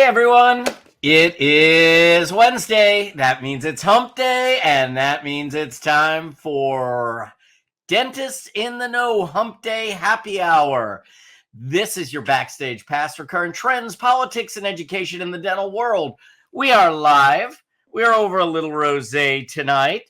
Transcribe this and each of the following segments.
Hey everyone, it is Wednesday. That means it's hump day, and that means it's time for Dentists in the Know Humpday Happy Hour. This is your backstage pass for current trends, politics, and education in the dental world. We are live. We are over a little rosé tonight,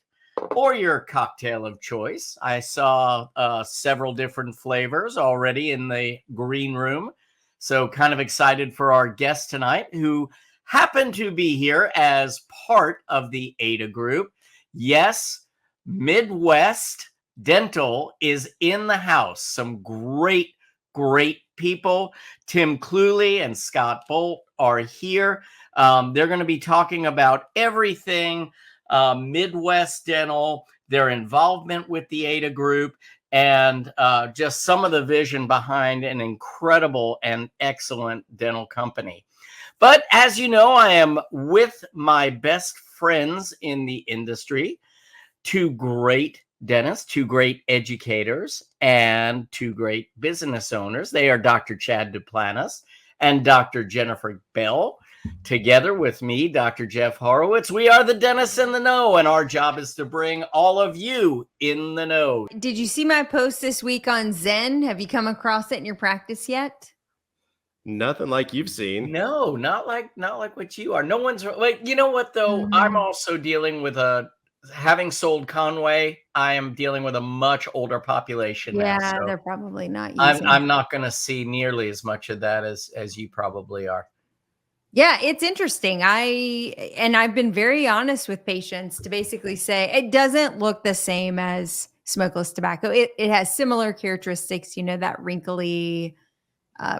or your cocktail of choice. I saw several different flavors already in the green room. So kind of excited for our guest tonight, who happened to be here as part of the AIDA group. Yes, Midwest Dental is in the house. Some great people. Tim Cluley and Scott Boldt are here. They're going to be talking about everything Midwest Dental, their involvement with the AIDA group, and just some of the vision behind an incredible and excellent dental company. But as you know, I am with my best friends in the industry, two great dentists, two great educators, and two great business owners. They are Dr. Chad Duplantis and Dr. Jennifer Bell. Together with me, Dr. Jeff Horowitz, we are the Dentists in the Know, and our job is to bring all of you in the know. Did you see my post this week on Zen? Have you come across it in your practice yet? Nothing like you've seen. No, not like what you are. No one's like, you know what though? I'm also dealing with having sold Conway, I am dealing with a much older population now. Yeah, So they're probably not using I'm not going to see nearly as much of that as you probably are. Yeah, it's interesting. I've been very honest with patients to basically say it doesn't look the same as smokeless tobacco. It has similar characteristics, that wrinkly,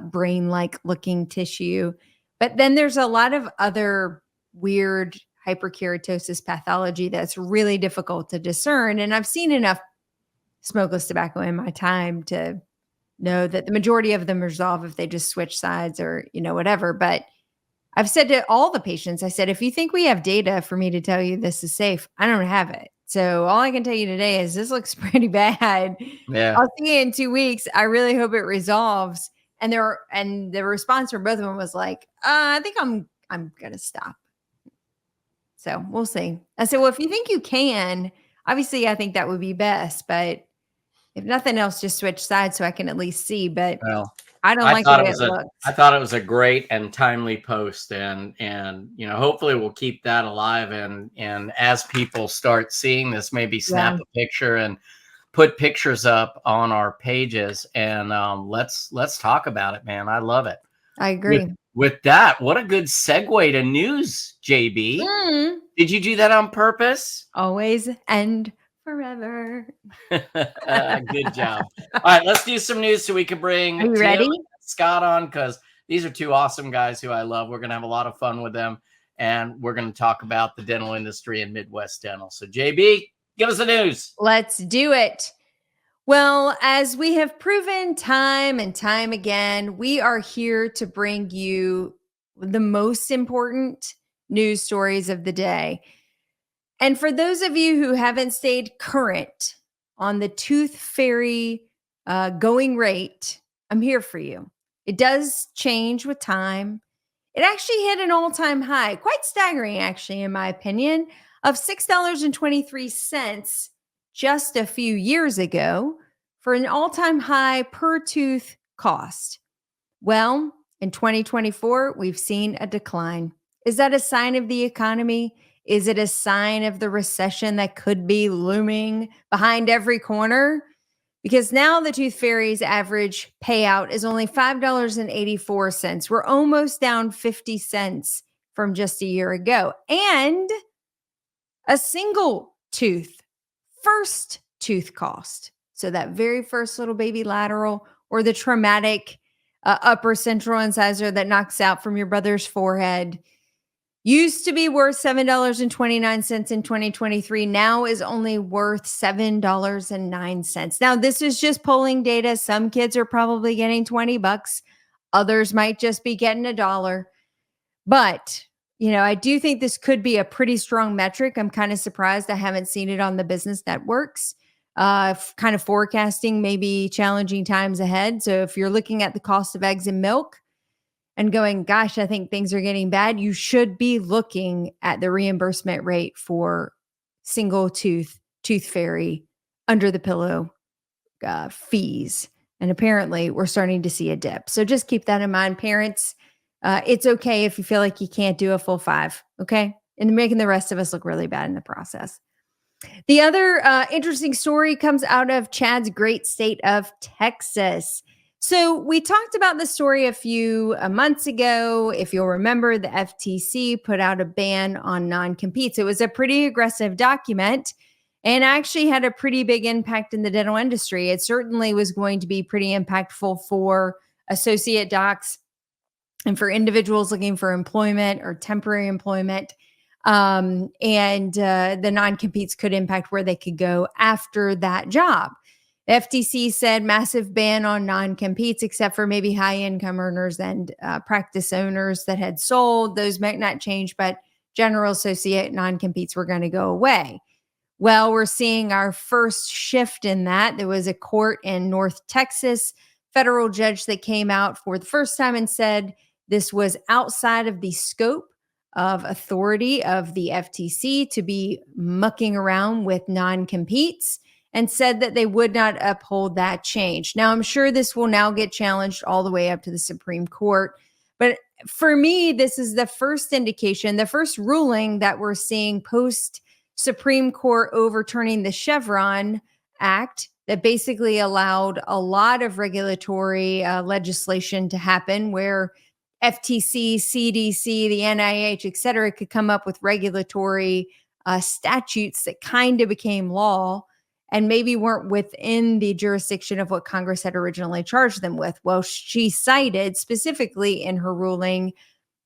brain-like looking tissue. But then there's a lot of other weird hyperkeratosis pathology that's really difficult to discern. And I've seen enough smokeless tobacco in my time to know that the majority of them resolve if they just switch sides or, whatever. But I've said to all the patients, I said, if you think we have data for me to tell you this is safe, I don't have it. So all I can tell you today is this looks pretty bad. Yeah. I'll see you in 2 weeks. I really hope it resolves. And the response from both of them was like, I think I'm going to stop. So we'll see. I said, well, if you think you can, obviously I think that would be best, but if nothing else, just switch sides so I can at least see. But I don't like the way it looks. I thought it was a great and timely post, and hopefully we'll keep that alive. And as people start seeing this, maybe snap a picture and put pictures up on our pages, and let's talk about it, man. I love it. I agree. With that, what a good segue to news, JB. Did you do that on purpose? Always and forever. Good job. All right, let's do some news so we can bring Are you ready? Scott on, because these are two awesome guys who I love. We're going to have a lot of fun with them, and we're going to talk about the dental industry and Midwest Dental. So, JB, give us the news. Let's do it. Well, as we have proven time and time again, we are here to bring you the most important news stories of the day. And for those of you who haven't stayed current on the tooth fairy going rate, I'm here for you. It does change with time. It actually hit an all-time high, quite staggering actually, in my opinion, of $6.23 just a few years ago for an all-time high per tooth cost. Well, in 2024, we've seen a decline. Is that a sign of the economy? Is it a sign of the recession that could be looming behind every corner? Because now the tooth fairy's average payout is only $5.84. We're almost down 50 cents from just a year ago. And a single tooth, first tooth cost, so that very first little baby lateral or the traumatic upper central incisor that knocks out from your brother's forehead, used to be worth $7.29 in 2023, now is only worth $7.09. Now, this is just polling data. Some kids are probably getting $20. Others might just be getting $1. But, I do think this could be a pretty strong metric. I'm kind of surprised I haven't seen it on the business networks, kind of forecasting maybe challenging times ahead. So if you're looking at the cost of eggs and milk, and going, gosh, I think things are getting bad, you should be looking at the reimbursement rate for single tooth fairy under the pillow fees. And apparently we're starting to see a dip. So just keep that in mind, parents. It's okay if you feel like you can't do a full 5. Okay. And making the rest of us look really bad in the process. The other interesting story comes out of Chad's great state of Texas. So we talked about the story a few months ago. If you'll remember, the FTC put out a ban on non-competes. It was a pretty aggressive document and actually had a pretty big impact in the dental industry. It certainly was going to be pretty impactful for associate docs and for individuals looking for employment or temporary employment. The non-competes could impact where they could go after that job. The FTC said massive ban on non-competes, except for maybe high income earners and practice owners that had sold. Those might not change, but general associate non-competes were going to go away. Well, we're seeing our first shift in that. There was a court in North Texas, federal judge that came out for the first time and said this was outside of the scope of authority of the FTC to be mucking around with non-competes, and said that they would not uphold that change. Now, I'm sure this will now get challenged all the way up to the Supreme Court. But for me, this is the first indication, the first ruling that we're seeing post Supreme Court overturning the Chevron Act that basically allowed a lot of regulatory legislation to happen where FTC, CDC, the NIH, et cetera, could come up with regulatory statutes that kind of became law and maybe weren't within the jurisdiction of what Congress had originally charged them with. Well, she cited specifically in her ruling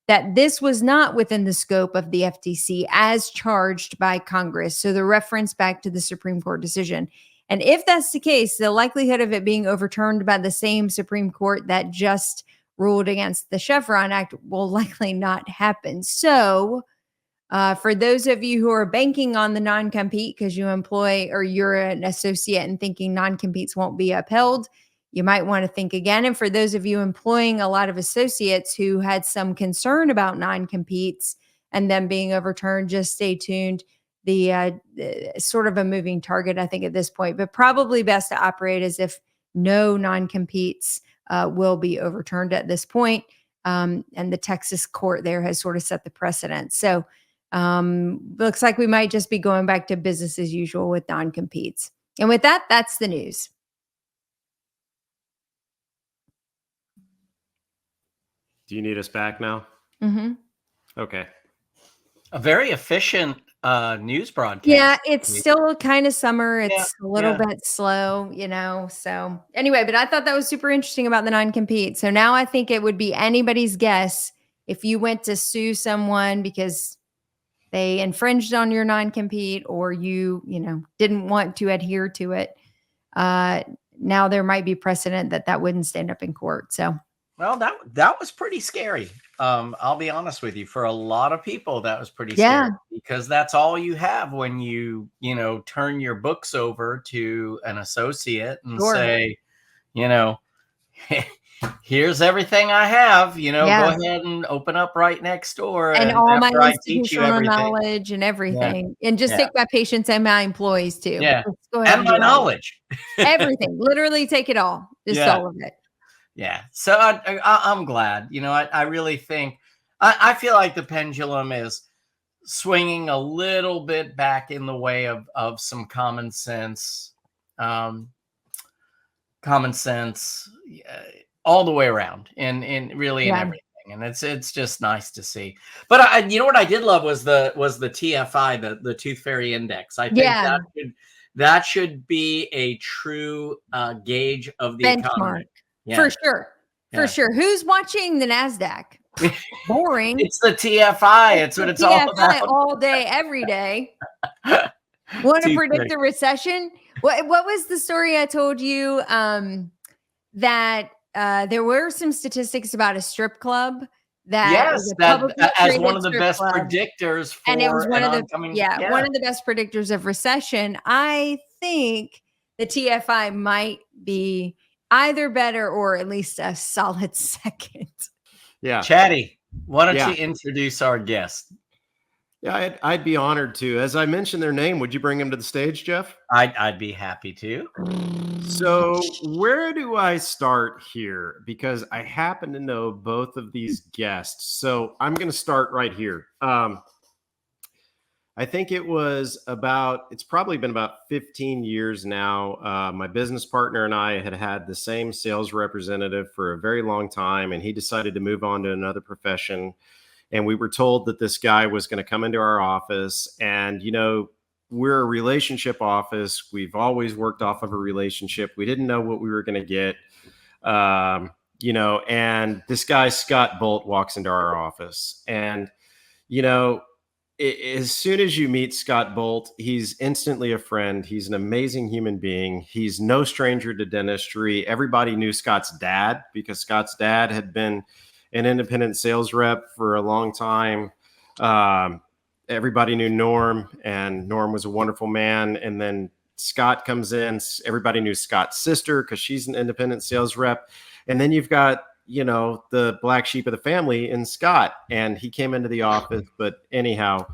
that this was not within the scope of the FTC as charged by Congress. So the reference back to the Supreme Court decision. And if that's the case, the likelihood of it being overturned by the same Supreme Court that just ruled against the Chevron Act will likely not happen. So for those of you who are banking on the non-compete because you employ or you're an associate and thinking non-competes won't be upheld, you might want to think again. And for those of you employing a lot of associates who had some concern about non-competes and them being overturned, just stay tuned. The sort of a moving target, I think, at this point, but probably best to operate as if no non-competes will be overturned at this point. And the Texas court there has sort of set the precedent. So looks like we might just be going back to business as usual with non-competes. And with that, that's the news. Do you need us back now? Mm-hmm. Okay. A very efficient news broadcast. Yeah, it's still kind of summer. It's a little bit slow, So anyway, but I thought that was super interesting about the non-compete. So now I think it would be anybody's guess if you went to sue someone because they infringed on your non-compete or you didn't want to adhere to it. Now there might be precedent that wouldn't stand up in court. So. Well, that was pretty scary. I'll be honest with you. For a lot of people, that was pretty scary because that's all you have when you turn your books over to an associate and say, here's everything I have. Go ahead and open up right next door, and all my institutional knowledge and everything, and just take my patients and my employees too. Yeah, and my knowledge, everything. Literally, take it all. Just all of it. Yeah. So I'm glad, I really think, I feel like the pendulum is swinging a little bit back in the way of some common sense all the way around and really in everything. And it's just nice to see. But what I did love was the TFI, the Tooth Fairy Index. I think that should be a true gauge of the benchmark. Economy. Yeah. For sure. For sure. Who's watching the NASDAQ? Boring. It's the TFI. It's what it's all about. All day, every day. Want to predict the recession? What was the story I told you that there were some statistics about a strip club that was as one of the best predictors for and it was one of the oncoming, one of the best predictors of recession. I think the TFI might be either better or at least a solid second. Yeah. Chatty, why don't Yeah. you introduce our guest? Yeah, I'd be honored to. As I mentioned their name, would you bring them to the stage, Jeff? I'd be happy to. So, where do I start here? Because I happen to know both of these guests. So, I'm going to start right here. I think it's probably been about 15 years now. My business partner and I had the same sales representative for a very long time, and he decided to move on to another profession. And we were told that this guy was going to come into our office. And, we're a relationship office. We've always worked off of a relationship. We didn't know what we were going to get. And this guy, Scott Boldt, walks into our office. And, as soon as you meet Scott Boldt, he's instantly a friend. He's an amazing human being. He's no stranger to dentistry. Everybody knew Scott's dad because Scott's dad had been an independent sales rep for a long time. Everybody knew Norm, and Norm was a wonderful man. And then Scott comes in. Everybody knew Scott's sister because she's an independent sales rep. And then you've got, the black sheep of the family in Scott, and he came into the office. But anyhow,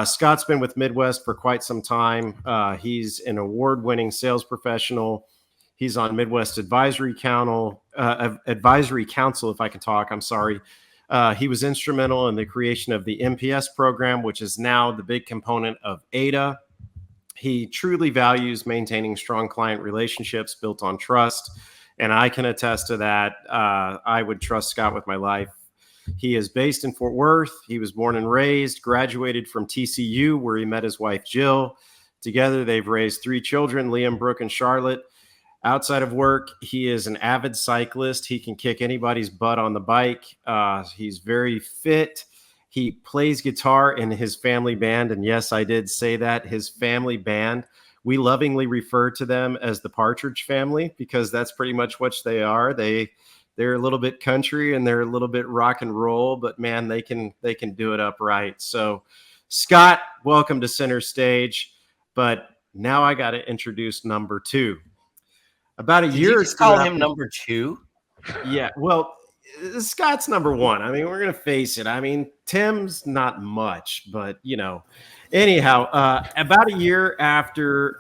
Scott's been with Midwest for quite some time. He's an award-winning sales professional. He's on Midwest Advisory Council, if I can talk. I'm sorry. He was instrumental in the creation of the MPS program, which is now the big component of AIDA. He truly values maintaining strong client relationships built on trust, and I can attest to that. I would trust Scott with my life. He is based in Fort Worth. He was born and raised, graduated from TCU, where he met his wife, Jill. Together, they've raised 3 children, Liam, Brooke, and Charlotte. Outside of work, he is an avid cyclist. He can kick anybody's butt on the bike. He's very fit. He plays guitar in his family band. And yes, I did say that, his family band. We lovingly refer to them as the Partridge Family because that's pretty much what they are. They're a little bit country and they're a little bit rock and roll, but man, they can do it upright. So, Scott, welcome to Center Stage. But now I got to introduce number 2. About a Did year you or just two call after, him number 2? Yeah, well, Scott's number 1. I mean, we're gonna face it. I mean, Tim's not much, but anyhow, about a year after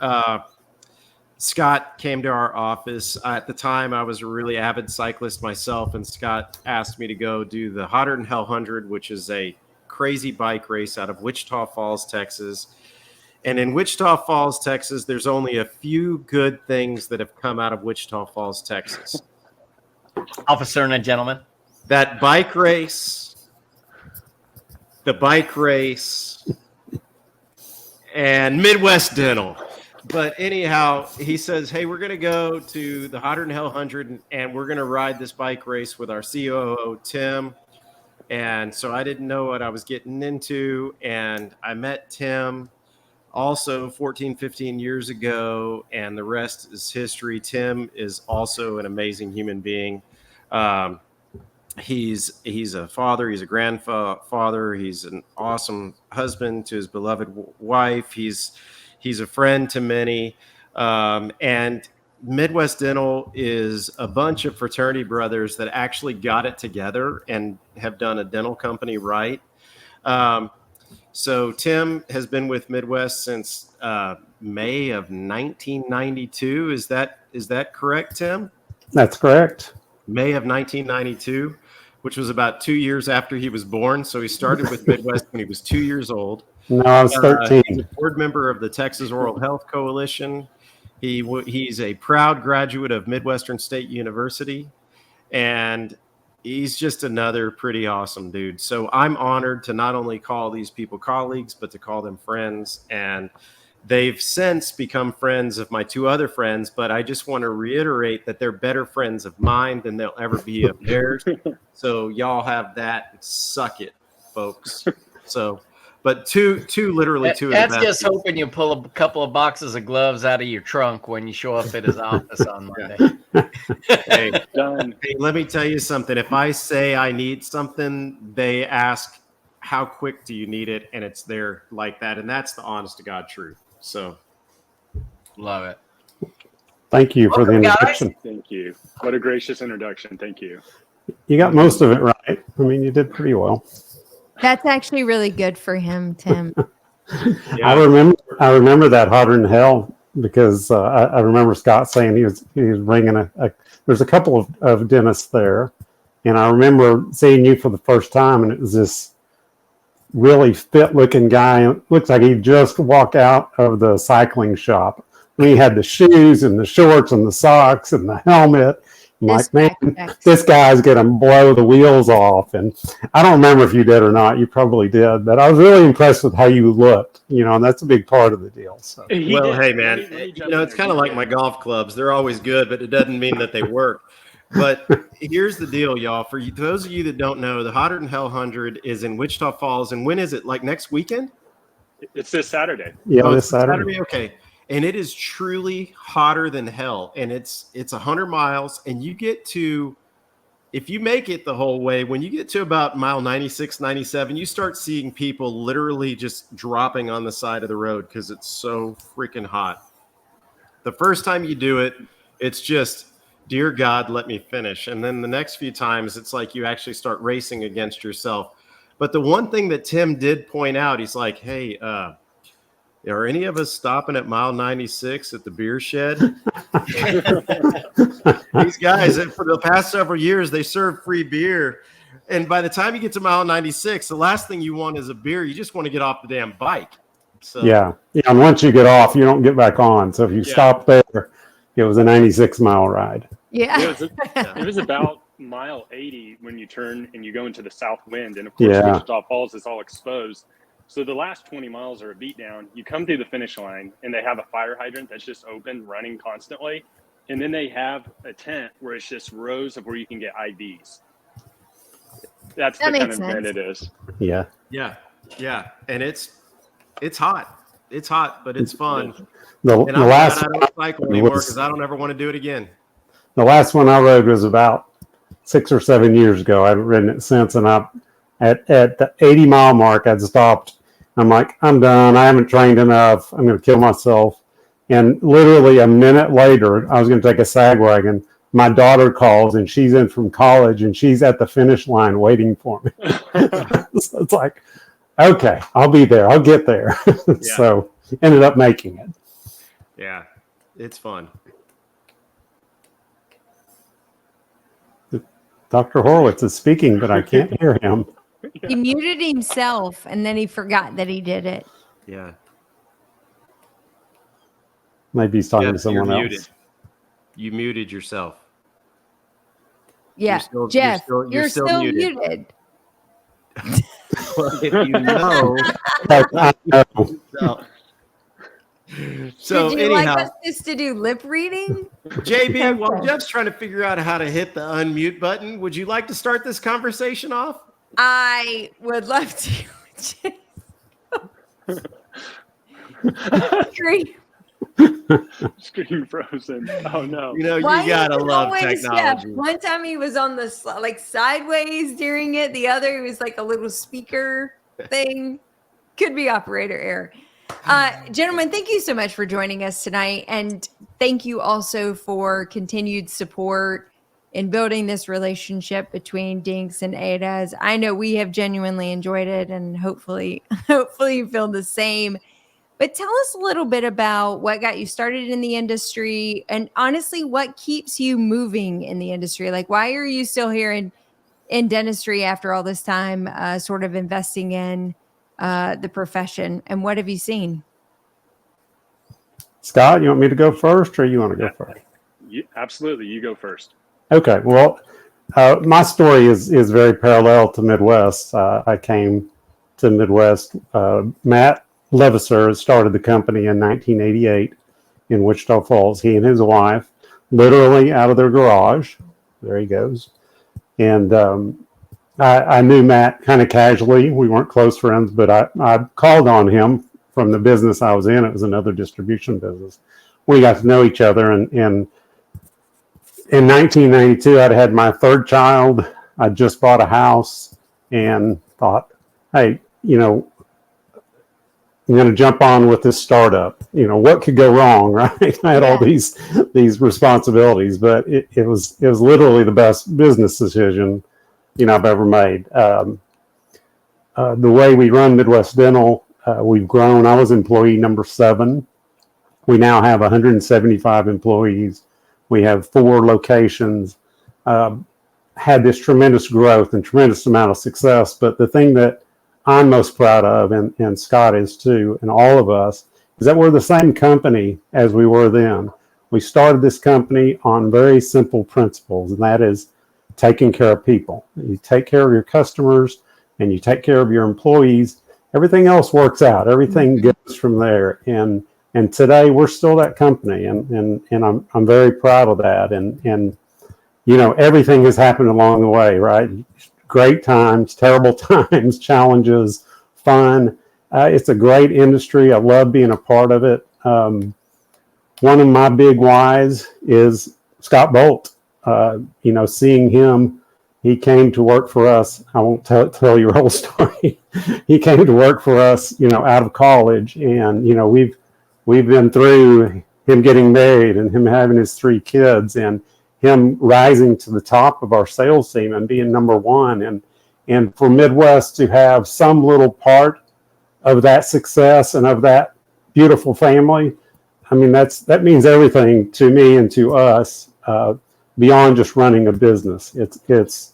Scott came to our office, at the time I was a really avid cyclist myself, and Scott asked me to go do the Hotter Than Hell 100, which is a crazy bike race out of Wichita Falls, Texas. And in Wichita Falls, Texas, there's only a few good things that have come out of Wichita Falls, Texas. Officer and a gentleman. That bike race, the bike race, and Midwest Dental. But anyhow, he says, hey, we're going to go to the Hotter Than Hell 100, and we're going to ride this bike race with our COO, Tim. And so I didn't know what I was getting into, and I met Tim also 14, 15 years ago, and the rest is history. Tim is also an amazing human being. He's a father, he's a grandfather, he's an awesome husband to his beloved wife. He's a friend to many. And Midwest Dental is a bunch of fraternity brothers that actually got it together and have done a dental company right. So Tim has been with Midwest since May of 1992. Is that correct, Tim? That's correct. May of 1992, which was about 2 years after he was born. So he started with Midwest when he was 2 years old. No, I was 13. He's a board member of the Texas Oral Health Coalition. He's a proud graduate of Midwestern State University, and he's just another pretty awesome dude. So I'm honored to not only call these people colleagues, but to call them friends. And they've since become friends of my 2 other friends, but I just want to reiterate that they're better friends of mine than they'll ever be of theirs. So y'all have that. Suck it, folks. So, but literally two of the That's best. just hoping you pull a couple of boxes of gloves out of your trunk when you show up at his office on Monday. Hey, let me tell you something. If I say I need something, they ask, how quick do you need it? And it's there like that. And that's the honest to God truth. So Love it. Thank you for the Welcome, introduction. Thank you. What a gracious introduction. Thank you. You got most of it right. I mean, you did pretty well. That's actually really good for him, Tim. Yeah. I remember that hotter than hell because I remember Scott saying he was bringing there's a couple of dentists there, and I remember seeing you for the first time, and it was this really fit looking guy. It looks like he just walked out of the cycling shop. And he had the shoes and the shorts and the socks and the helmet. I'm like, man, this guy's going to blow the wheels off. And I don't remember if you did or not. You probably did. But I was really impressed with how you looked, and that's a big part of the deal. So. Well, hey, man, it's kind of like my golf clubs. They're always good, but it doesn't mean that they work. But here's the deal, y'all. For those of you that don't know, the Hotter Than Hell 100 is in Wichita Falls. And when is it? Like next weekend? It's this Saturday. Yeah, this Saturday. Okay. And it is truly hotter than hell. And it's 100 miles. And you get to, if you make it the whole way, when you get to about mile 96, 97, you start seeing people literally just dropping on the side of the road because it's so freaking hot. The first time you do it, it's just, dear God, let me finish. And then the next few times, it's like you actually start racing against yourself. But the one thing that Tim did point out, he's like, hey, are any of us stopping at mile 96 at the beer shed? These guys, for the past several years, they serve free beer. And by the time you get to mile 96, the last thing you want is a beer. You just want to get off the damn bike. So Yeah. And once you get off, you don't get back on. So if you stop there, it was a 96-mile ride. Yeah. It was about mile 80 when you turn and you go into the south wind. And of course, Wichita Falls is all exposed. So the last 20 miles are a beatdown. You come through the finish line and they have a fire hydrant that's just open, running constantly. And then they have a tent where it's just rows of where you can get IVs. That's the kind of event it is. Yeah. Yeah. And it's hot. It's hot, but it's fun. The last I don't cycle anymore because I don't ever want to do it again. The last one I rode was about 6 or 7 years ago. I haven't ridden it since, and at the 80-mile mark, I'd stopped. I'm like, I'm done. I haven't trained enough. I'm going to kill myself. And literally a minute later, I was going to take a sag wagon. My daughter calls, and she's in from college, and she's at the finish line waiting for me. So it's like, okay, I'll be there. I'll get there. So ended up making it. Yeah, it's fun. Dr. Horowitz is speaking, but I can't hear him. He muted himself and then he forgot that he did it. Yeah. Maybe he's talking to someone else. Muted. You muted yourself. Yeah. Jeff, you're still muted. Well, if you know. I know. So Would you anyhow, like us just to do lip reading? JB, while Jeff's trying to figure out how to hit the unmute button, would you like to start this conversation off? I would love to. Screen frozen. Oh no! You gotta love technology. One time he was on the sideways during it. The other was like a little speaker thing. Could be operator error. Gentlemen, thank you so much for joining us tonight, and thank you also for continued support in building this relationship between Dinks and AIDA. I know we have genuinely enjoyed it, and hopefully you feel the same. But tell us a little bit about what got you started in the industry, and honestly, what keeps you moving in the industry? Like, why are you still here in dentistry after all this time, sort of investing in the profession, and what have you seen? Scott, you want me to go first, or you want to go first? Absolutely, you go first. Okay. Well, my story is very parallel to Midwest. I came to Midwest. Matt Levisser started the company in 1988 in Wichita Falls. He and his wife, literally out of their garage. There he goes. And I knew Matt kind of casually. We weren't close friends, but I called on him from the business I was in. It was another distribution business. We got to know each other. And in 1992, I'd had my third child. I just bought a house and thought, hey, I'm going to jump on with this startup. What could go wrong, right? I had all these responsibilities, but it was literally the best business decision I've ever made. The way we run Midwest Dental, we've grown. I was employee number 7. We now have 175 employees. We have 4 locations. Had this tremendous growth and tremendous amount of success. But the thing that I'm most proud of, and Scott is too, and all of us, is that we're the same company as we were then. We started this company on very simple principles, and that is taking care of people. You take care of your customers and you take care of your employees. Everything else works out. Everything goes from there. And today we're still that company, and I'm very proud of that. And everything has happened along the way, right? Great times, terrible times, challenges, fun. It's a great industry. I love being a part of it. One of my big whys is Scott Boldt. Seeing him, he came to work for us. I won't tell your whole story. He came to work for us, out of college, and we've been through him getting married and him having his 3 kids and him rising to the top of our sales team and being number 1. And for Midwest to have some little part of that success and of that beautiful family, I mean, that means everything to me and to us, beyond just running a business. It's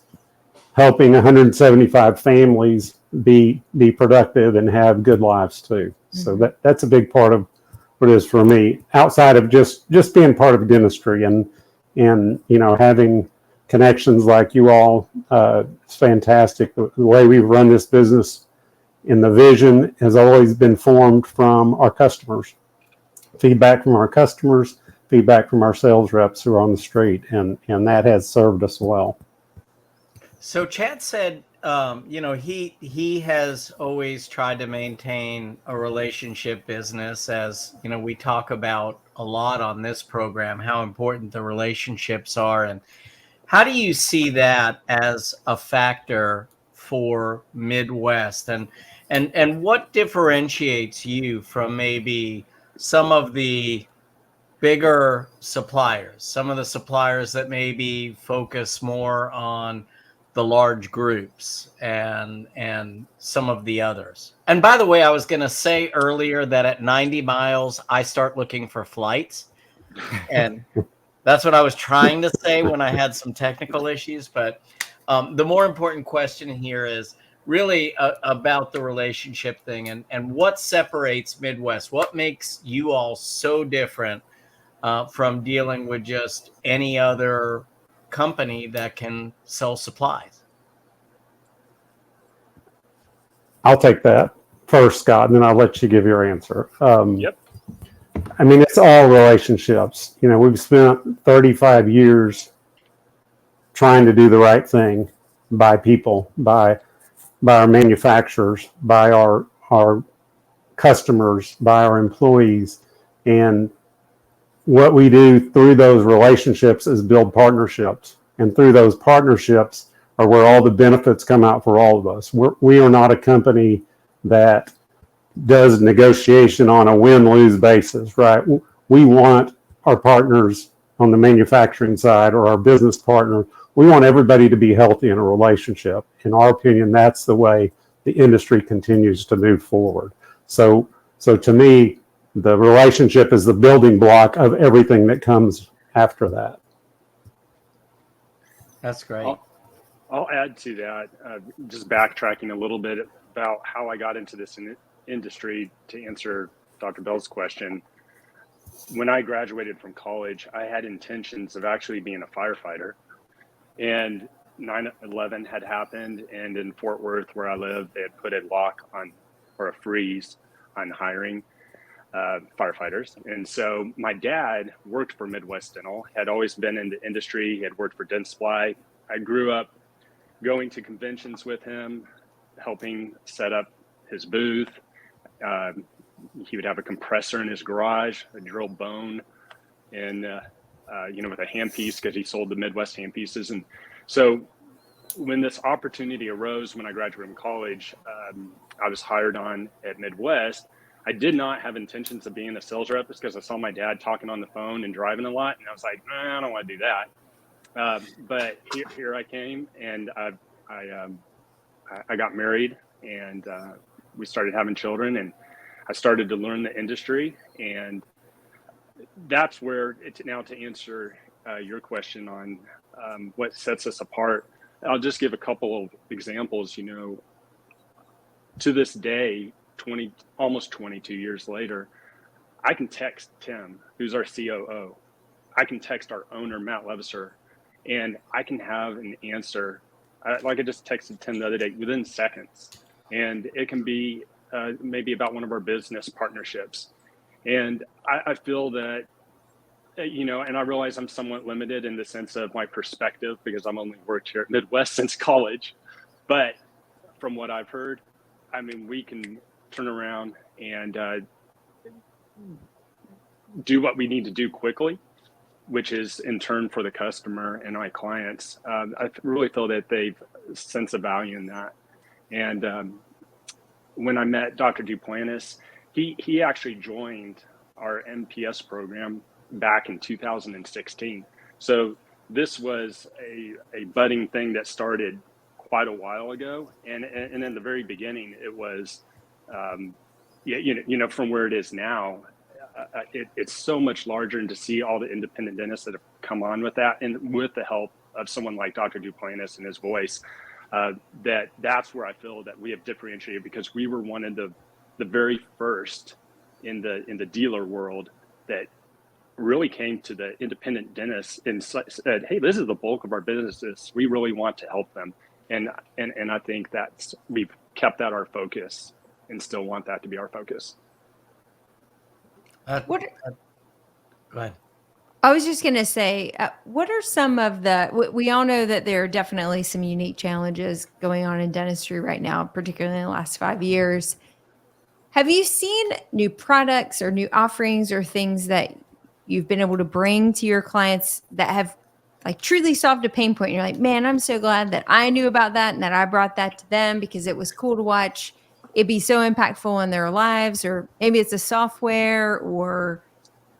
helping 175 families be productive and have good lives too. So that's a big part of what it is for me, outside of just being part of dentistry and having connections like you all. It's fantastic. The way we run this business, and the vision has always been formed from our customers, feedback from our customers, feedback from our sales reps who are on the street, and that has served us well. So Chad said, he has always tried to maintain a relationship business, as we talk about a lot on this program, how important the relationships are. And how do you see that as a factor for Midwest, and what differentiates you from maybe some of the bigger suppliers, some of the suppliers that maybe focus more on the large groups and some of the others? And by the way, I was going to say earlier that at 90 miles, I start looking for flights. And that's what I was trying to say when I had some technical issues. But the more important question here is really about the relationship thing, and what separates Midwest. What makes you all so different from dealing with just any other company that can sell supplies? I'll take that first, Scott, and then I'll let you give your answer. Yep. I mean, it's all relationships. We've spent 35 years trying to do the right thing by people, by our manufacturers, by our customers, by our employees. And what we do through those relationships is build partnerships. And through those partnerships are where all the benefits come out for all of us. We are not a company that does negotiation on a win-lose basis, right? We want our partners on the manufacturing side, or our business partner, we want everybody to be healthy in a relationship. In our opinion, that's the way the industry continues to move forward. So to me, the relationship is the building block of everything that comes after that. That's great. I'll add to that, just backtracking a little bit about how I got into this industry to answer Dr. Bell's question. When I graduated from college, I had intentions of actually being a firefighter. And 9/11 had happened, and in Fort Worth, where I live, they had put a lock on, or a freeze on hiring firefighters. And so my dad worked for Midwest Dental, had always been in the industry. He had worked for Dent Supply. I grew up going to conventions with him, helping set up his booth. He would have a compressor in his garage, a drill bone, and with a handpiece, because he sold the Midwest handpieces. And so when this opportunity arose when I graduated from college, I was hired on at Midwest. I did not have intentions of being a sales rep, because I saw my dad talking on the phone and driving a lot, and I was like, I don't want to do that. But here I came, and I got married, and we started having children, and I started to learn the industry, and that's where it's now to answer your question on what sets us apart. I'll just give a couple of examples. You know, to this day, almost 22 years later, I can text Tim, who's our COO. I can text our owner, Matt Leviser, and I can have an answer. Like I just texted Tim the other day, within seconds. And it can be maybe about one of our business partnerships. And I feel that, you know, and I realize I'm somewhat limited in the sense of my perspective because I'm only worked here at Midwest since college. But from what I've heard, I mean, we can turn around and do what we need to do quickly, which is in turn for the customer and my clients. I really feel that they've sense of value in that. And when I met Dr. Duplantis, he actually joined our MPS program back in 2016. So this was a budding thing that started quite a while ago. And in the very beginning, it was, you know, from where it is now, it's so much larger, and to see all the independent dentists that have come on with that, and with the help of someone like Dr. Duplantis and his voice, that's where I feel that we have differentiated, because we were one of the very first in the dealer world that really came to the independent dentists and said, hey, this is the bulk of our businesses. We really want to help them. And I think we've kept that our focus and still want that to be our focus. Go ahead. I was just going to say, what are some of we all know that there are definitely some unique challenges going on in dentistry right now, particularly in the last 5 years. Have you seen new products or new offerings or things that you've been able to bring to your clients that have like truly solved a pain point? And you're like, man, I'm so glad that I knew about that and that I brought that to them because it was cool to watch it be so impactful in their lives. Or maybe it's a software, or,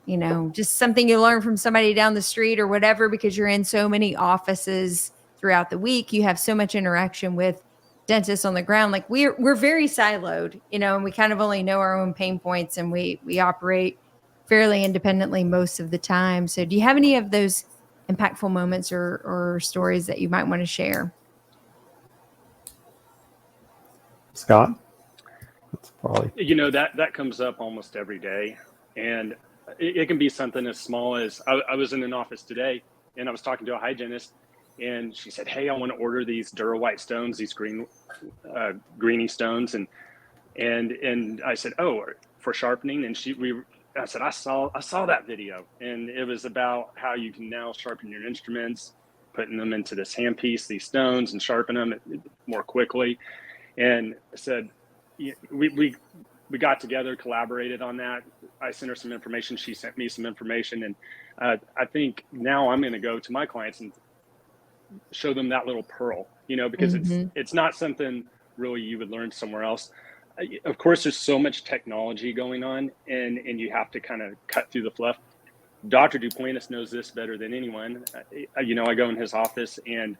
you know, just something you learn from somebody down the street or whatever, because you're in so many offices throughout the week. You have so much interaction with dentists on the ground. Like we're very siloed, you know, and we kind of only know our own pain points, and we operate fairly independently most of the time. So do you have any of those impactful moments or stories that you might want to share? Scott? That's probably, you know, that comes up almost every day. And it can be something as small as I was in an office today, and I was talking to a hygienist, and she said, hey, I want to order these Dura White stones, these greeny stones. And I said, oh, for sharpening. And I said, I saw that video, and it was about how you can now sharpen your instruments, putting them into this handpiece, these stones, and sharpen them more quickly. And I said, we got together, collaborated on that. I sent her some information. She sent me some information. And I think now I'm going to go to my clients and show them that little pearl, you know, because it's not something really you would learn somewhere else. Of course, there's so much technology going on, and you have to kind of cut through the fluff. Dr. Duplantis knows this better than anyone. You know, I go in his office, and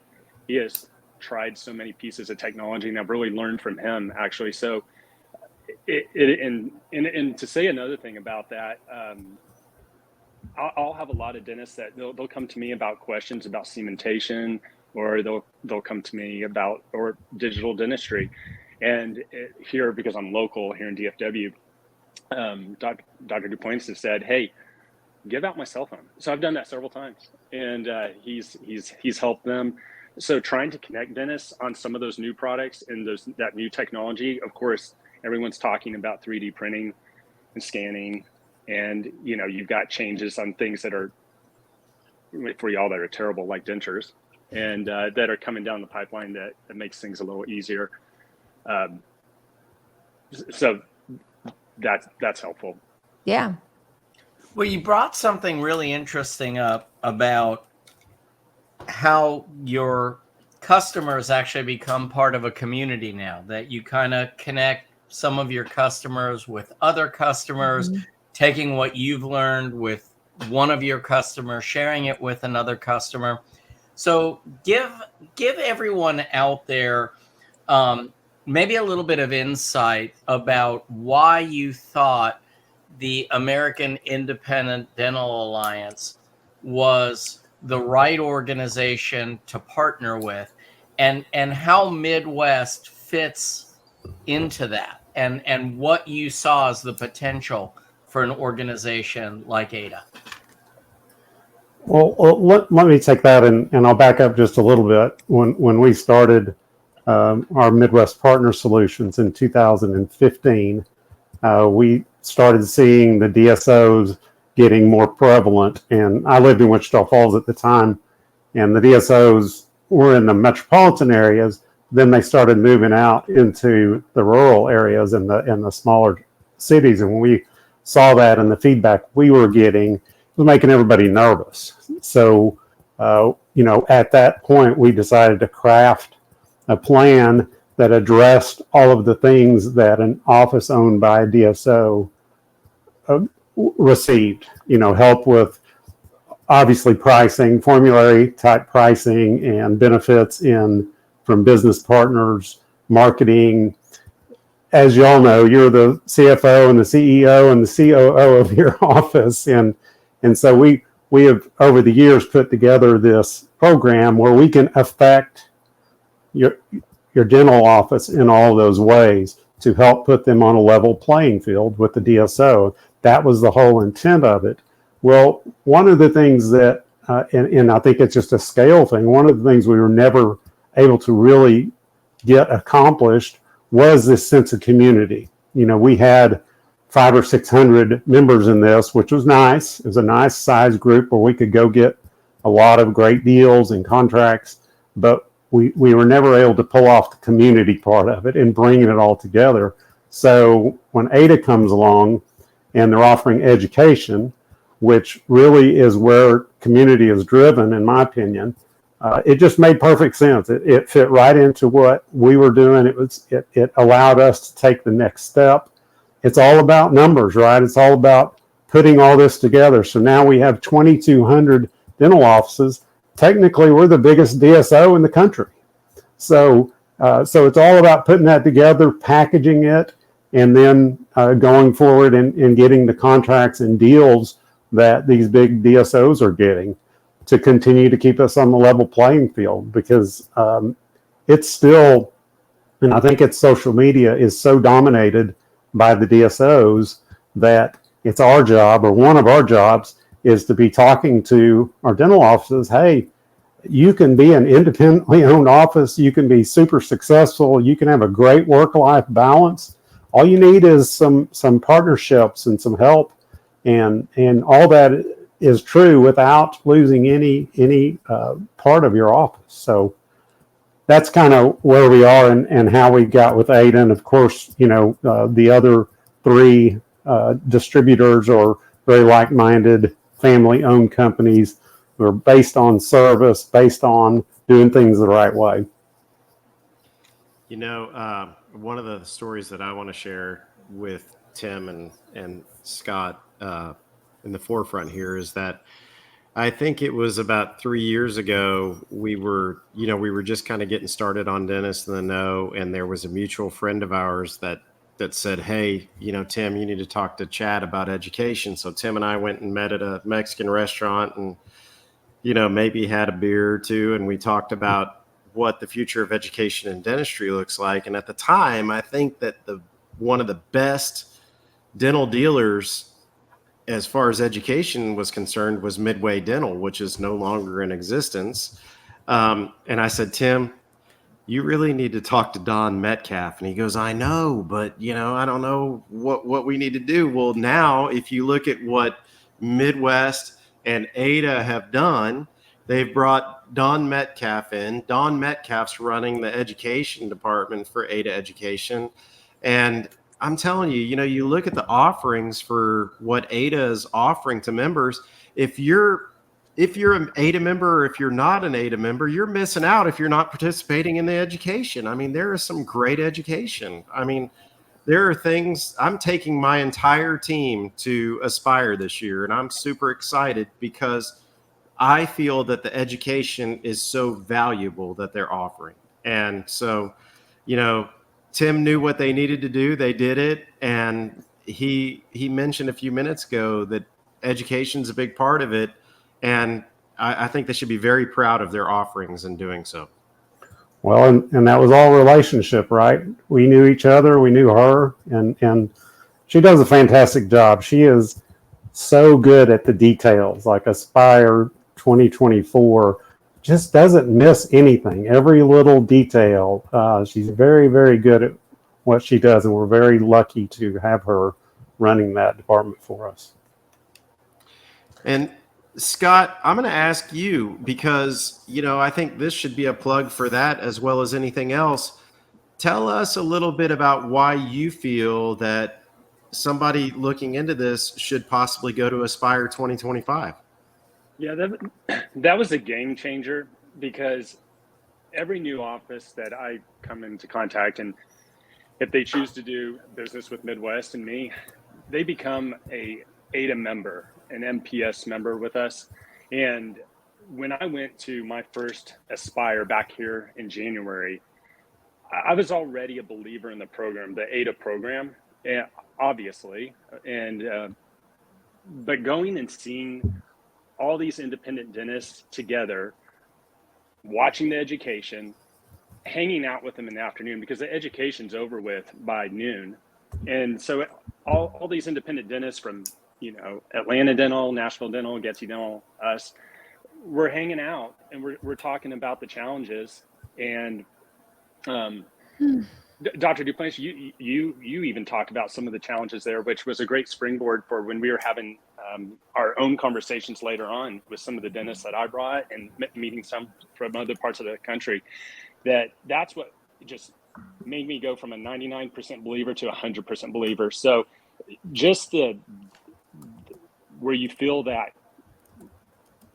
he has tried so many pieces of technology, and I've really learned from him, actually. So, and to say another thing about that, I'll have a lot of dentists that they'll come to me about questions about cementation, or they'll come to me about or digital dentistry. And here, because I'm local here in DFW, Dr. Duplantis has said, hey, give out my cell phone. So I've done that several times, and he's helped them. So trying to connect dentists on some of those new products and that new technology. Of course, everyone's talking about 3D printing and scanning, and you know, you've got changes on things that are, for y'all, that are terrible, like dentures, and that are coming down the pipeline that makes things a little easier. So that's helpful. Yeah. Well, you brought something really interesting up about how your customers actually become part of a community now, that you kind of connect some of your customers with other customers, taking what you've learned with one of your customers, sharing it with another customer. So give everyone out there maybe a little bit of insight about why you thought the American Independent Dental Alliance was the right organization to partner with, and how Midwest fits into that, and what you saw as the potential for an organization like AIDA. Well, let me take that and I'll back up just a little bit. When we started our Midwest Partner Solutions in 2015, we started seeing the DSOs getting more prevalent. And I lived in Wichita Falls at the time, and the DSOs were in the metropolitan areas. Then they started moving out into the rural areas and the smaller cities. And when we saw that and the feedback we were getting, it was making everybody nervous. So, at that point, we decided to craft a plan that addressed all of the things that an office owned by a DSO received. Help with obviously pricing, formulary type pricing, and benefits from business partners, marketing. As you all know, you're the CFO and the CEO and the COO of your office, and so we have over the years put together this program where we can affect your dental office in all those ways to help put them on a level playing field with the DSO. That was the whole intent of it. Well, one of the things that, and I think it's just a scale thing, one of the things we were never able to really get accomplished was this sense of community. We had 500 or 600 members in this, which was nice. It was a nice size group where we could go get a lot of great deals and contracts, but we were never able to pull off the community part of it and bringing it all together. So when AIDA comes along and they're offering education, which really is where community is driven, in my opinion, it just made perfect sense. It fit right into what we were doing. It allowed us to take the next step. It's all about numbers, right? It's all about putting all this together. So now we have 2,200 dental offices. Technically, we're the biggest DSO in the country. So it's all about putting that together, packaging it, and then going forward and getting the contracts and deals that these big DSOs are getting to continue to keep us on the level playing field, because it's still, and I think it's social media is so dominated by the DSOs that it's our job, or one of our jobs, is to be talking to our dental offices. Hey, you can be an independently owned office. You can be super successful. You can have a great work-life balance. All you need is some partnerships and some help, and all that is true without losing any part of your office. So that's kind of where we are and how we got with AIDA. And of course, the other three distributors are very like-minded, family-owned companies who are based on service, based on doing things the right way. One of the stories that I want to share with Tim and Scott in the forefront here is that I think it was about 3 years ago, we were just kind of getting started on Dentists in the Know, and there was a mutual friend of ours that said, hey, Tim, you need to talk to Chad about education. So Tim and I went and met at a Mexican restaurant and, maybe had a beer or two, and we talked about what the future of education in dentistry looks like. And at the time, I think that one of the best dental dealers as far as education was concerned was Midway Dental, which is no longer in existence. And I said, Tim, you really need to talk to Don Metcalf. And he goes, I know, but I don't know what we need to do. Well, now if you look at what Midwest and AIDA have done, they've brought Don Metcalf in. Don Metcalf's running the education department for AIDA Education. And I'm telling you, you look at the offerings for what AIDA is offering to members. If you're an AIDA member, or if you're not an AIDA member, you're missing out if you're not participating in the education. I mean, there is some great education. I mean, there are things. I'm taking my entire team to Aspire this year, and I'm super excited because I feel that the education is so valuable that they're offering. And so, you know, Tim knew what they needed to do. They did it. And he mentioned a few minutes ago that education is a big part of it. And I think they should be very proud of their offerings in doing so. Well, and that was all relationship, right? We knew each other, we knew her, and she does a fantastic job. She is so good at the details, like Aspire 2024 just doesn't miss anything. Every little detail. She's very, very good at what she does, and we're very lucky to have her running that department for us. And Scott, I'm going to ask you because, you know, I think this should be a plug for that as well as anything else. Tell us a little bit about why you feel that somebody looking into this should possibly go to Aspire 2025. Yeah, that was a game changer, because every new office that I come into contact, and if they choose to do business with Midwest and me, they become a AIDA member, an MPS member with us. And when I went to my first Aspire back here in January, I was already a believer in the program, the AIDA program, obviously. And but going and seeing all these independent dentists together, watching the education, hanging out with them in the afternoon, because the education's over with by noon. And so all these independent dentists from, you know, Atlanta Dental, Nashville Dental, Getsy Dental, us, we're hanging out and we're talking about the challenges. And Dr. Duplantis, you even talked about some of the challenges there, which was a great springboard for when we were having our own conversations later on with some of the dentists that I brought, and meeting some from other parts of the country. That's what just made me go from a 99% believer to a 100% believer. So just where you feel that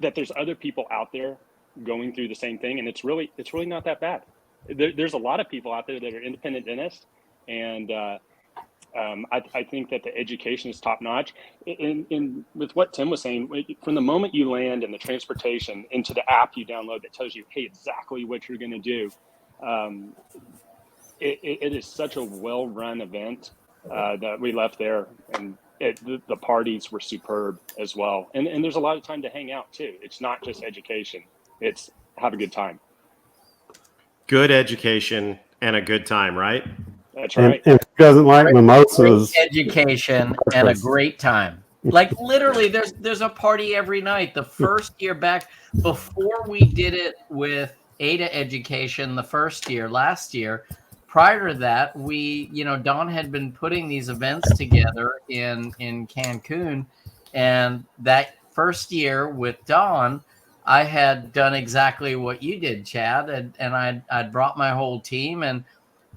there's other people out there going through the same thing, and it's really not that bad. There's a lot of people out there that are independent dentists, and I think that the education is top notch. In with what Tim was saying, from the moment you land in the transportation into the app you download that tells you, hey, exactly what you're going to do, it is such a well-run event that we left there, and the parties were superb as well. And there's a lot of time to hang out too. It's not just education; it's have a good time. Good education and a good time, right? That's right. And who doesn't like mimosas? Great education and a great time. Like literally, there's a party every night. The first year back, before we did it with AIDA education, the first year, last year, prior to that, Don had been putting these events together in Cancun. And that first year with Don, I had done exactly what you did, Chad, and I'd brought my whole team, and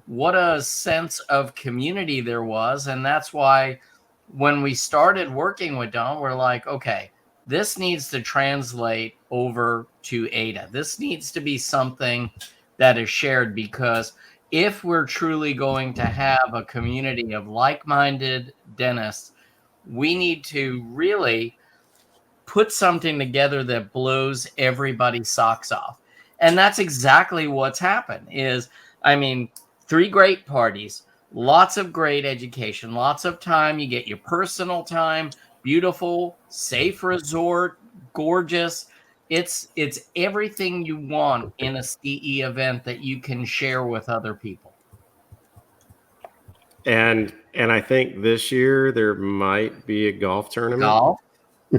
what a sense of community there was. And that's why when we started working with Don, we're like, okay, this needs to translate over to AIDA. This needs to be something that is shared, because if we're truly going to have a community of like-minded dentists, we need to really put something together that blows everybody's socks off. And that's exactly what's happened. 3 great parties, lots of great education, lots of time. You get your personal time, beautiful, safe resort, gorgeous. It's everything you want in a CE event that you can share with other people. And I think this year there might be a golf tournament. Golf?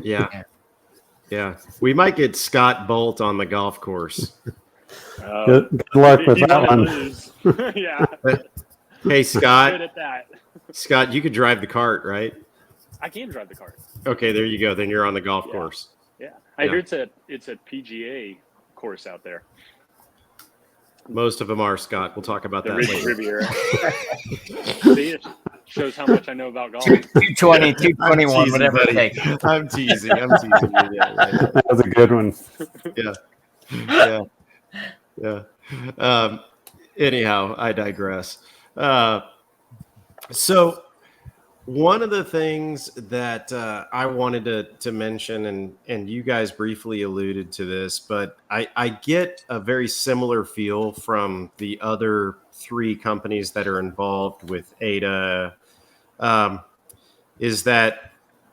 Yeah. We might get Scott Boldt on the golf course. Good luck with that one. Yeah. Hey, Scott. Good at that. Scott, you could drive the cart, right? I can drive the cart. Okay, there you go. Then you're on the golf course. Yeah. I hear it's a PGA course out there. Most of them are, Scott. We'll talk about that later. Riviera. See, it shows how much I know about golf. 220, 221, whatever it takes. I'm teasing. Yeah, right. That was a good one. Yeah. Anyhow, I digress. So One of the things that I wanted to mention, and you guys briefly alluded to this, but I get a very similar feel from the other three companies that are involved with AIDA, is that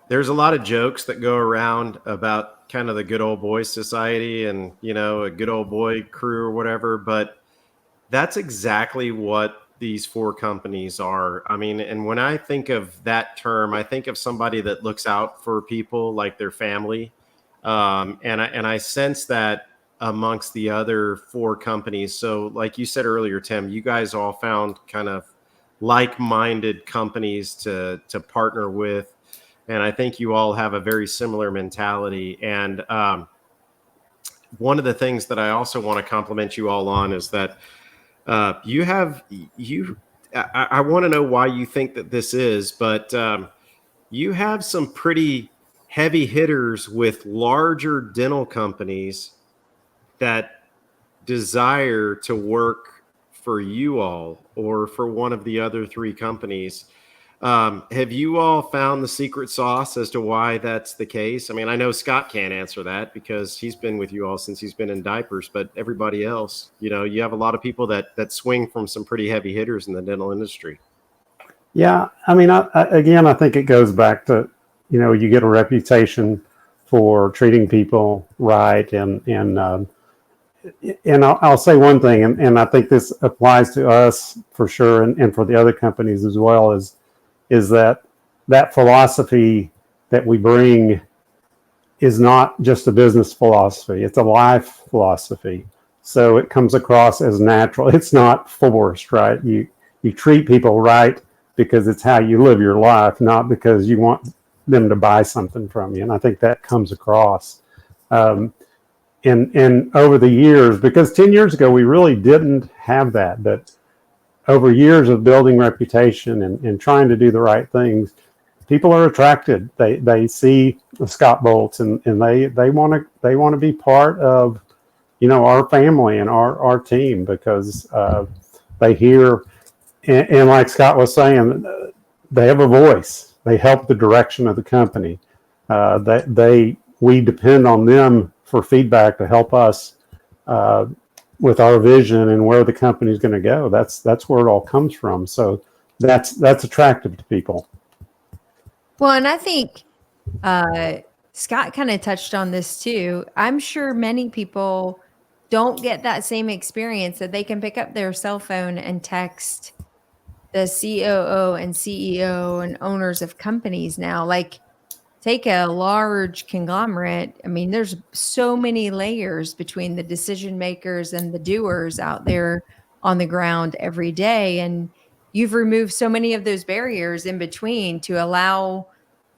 there's a lot of jokes that go around about kind of the good old boy society and, a good old boy crew or whatever, but that's exactly what these four companies are. I mean, and when I think of that term, I think of somebody that looks out for people like their family. And I sense that amongst the other four companies. So like you said earlier, Tim, you guys all found kind of like-minded companies to partner with. And I think you all have a very similar mentality. And one of the things that I also want to compliment you all on is that I want to know why you think that this is, but you have some pretty heavy hitters with larger dental companies that desire to work for you all or for one of the other three companies. Have you all found the secret sauce as to why that's the case? I mean, I know Scott can't answer that because he's been with you all since he's been in diapers, but everybody else, you have a lot of people that swing from some pretty heavy hitters in the dental industry. Yeah, I mean, I think it goes back to, you get a reputation for treating people right, and I'll say one thing, and I think this applies to us for sure, and for the other companies as well, is that philosophy that we bring is not just a business philosophy, it's a life philosophy. So it comes across as natural. It's not forced, right? You treat people right because it's how you live your life, not because you want them to buy something from you. And I think that comes across. And over the years, because 10 years ago, we really didn't have that, but over years of building reputation and trying to do the right things, people are attracted. They see the Scott Boldts and they want to be part of, our family and our team, because they hear, and like Scott was saying, they have a voice. They help the direction of the company. We depend on them for feedback to help us with our vision and where the company is going to go. That's where it all comes from. So that's attractive to people. Well, and I think Scott kind of touched on this too. I'm sure many people don't get that same experience that they can pick up their cell phone and text the COO and CEO and owners of companies now. Like, take a large conglomerate. I mean, there's so many layers between the decision makers and the doers out there on the ground every day. And you've removed so many of those barriers in between to allow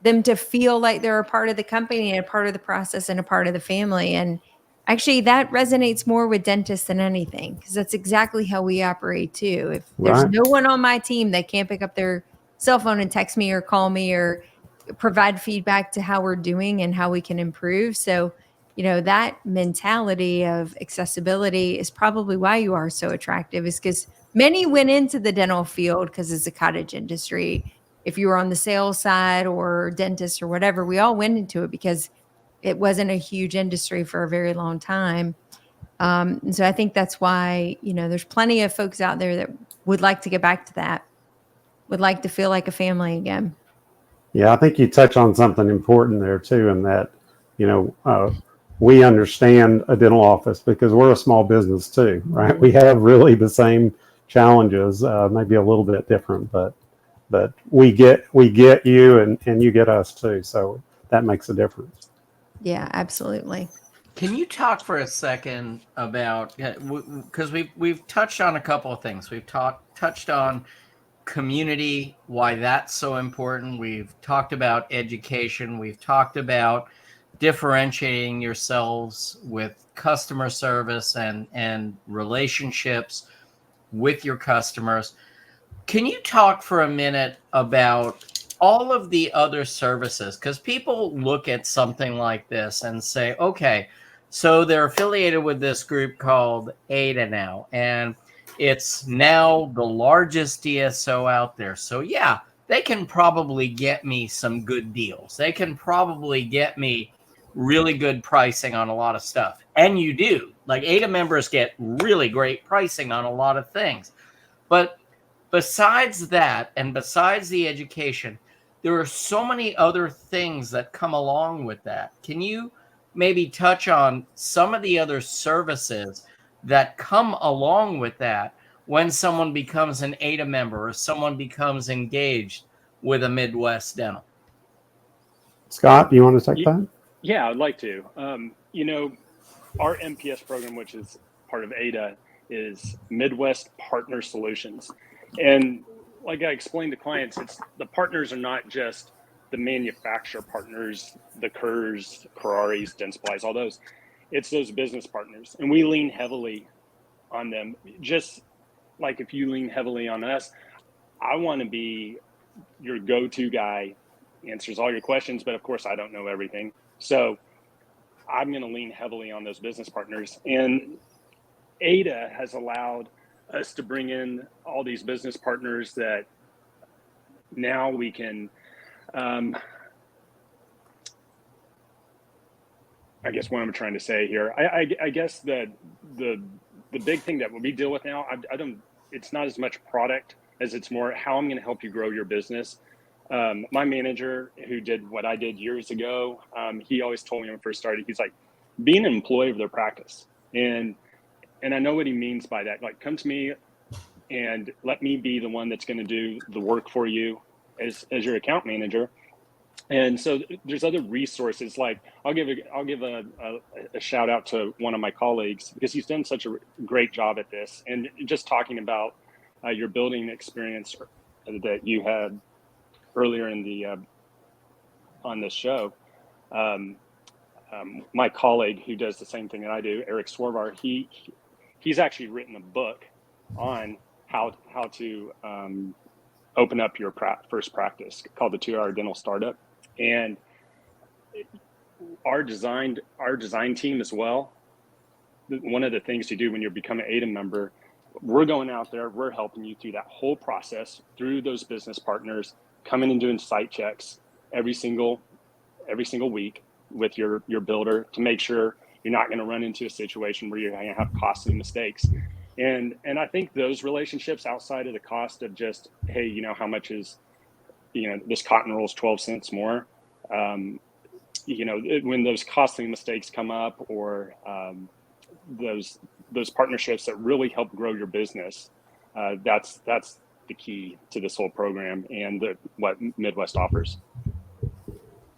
them to feel like they're a part of the company and a part of the process and a part of the family. And actually, that resonates more with dentists than anything, because that's exactly how we operate too. If there's Right. no one on my team that can't pick up their cell phone and text me or call me or provide feedback to how we're doing and how we can improve. So, that mentality of accessibility is probably why you are so attractive, is because many went into the dental field because it's a cottage industry. If you were on the sales side or dentist or whatever, we all went into it because it wasn't a huge industry for a very long time. And so I think that's why, there's plenty of folks out there that would like to get back to that, would like to feel like a family again. Yeah, I think you touch on something important there too, in that, we understand a dental office because we're a small business too, right? We have really the same challenges, maybe a little bit different, but we get you and you get us too. So that makes a difference. Yeah, absolutely. Can you talk for a second about, because we've touched on a couple of things. We've touched on community, why that's so important. We've talked about education. We've talked about differentiating yourselves with customer service and relationships with your customers. Can you talk for a minute about all of the other services? Because people look at something like this and say, okay, so they're affiliated with this group called AIDA now, and it's now the largest DSO out there. So yeah, they can probably get me some good deals. They can probably get me really good pricing on a lot of stuff. And you do. Like AIDA members get really great pricing on a lot of things. But besides that, and besides the education, there are so many other things that come along with that. Can you maybe touch on some of the other services that come along with that when someone becomes an AIDA member or someone becomes engaged with a Midwest Dental? Scott, do you want to take that? Yeah, I'd like to. Our MPS program, which is part of AIDA, is Midwest Partner Solutions. And like I explained to clients, the partners are not just the manufacturer partners, the Kerrs, Kararis, Dentsply's, all those. It's those business partners. And we lean heavily on them. Just like if you lean heavily on us, I want to be your go-to guy, answers all your questions, but of course I don't know everything. So I'm going to lean heavily on those business partners. And AIDA has allowed us to bring in all these business partners that now we can, I guess what I'm trying to say here, I guess that the big thing that we deal with now, it's not as much product as it's more how I'm going to help you grow your business. My manager, who did what I did years ago, he always told me when I first started, he's like, be an employee of their practice. And I know what he means by that. Like, come to me and let me be the one that's going to do the work for you as your account manager. And so there's other resources. Like I'll give a shout out to one of my colleagues because he's done such a great job at this. And just talking about your building experience that you had earlier in the on this show, my colleague who does the same thing that I do, Eric Swarvar, he's actually written a book on how to open up your first practice called the 2-Hour Dental Startup. And our design team as well, one of the things to do when you become an AIDA member, we're going out there, we're helping you through that whole process, through those business partners, coming and doing site checks every single week with your builder to make sure you're not going to run into a situation where you're going to have costly mistakes. And I think those relationships outside of the cost of just, hey, how much is, this cotton roll is 12 cents more. When those costly mistakes come up or those partnerships that really help grow your business, that's the key to this whole program and what Midwest offers.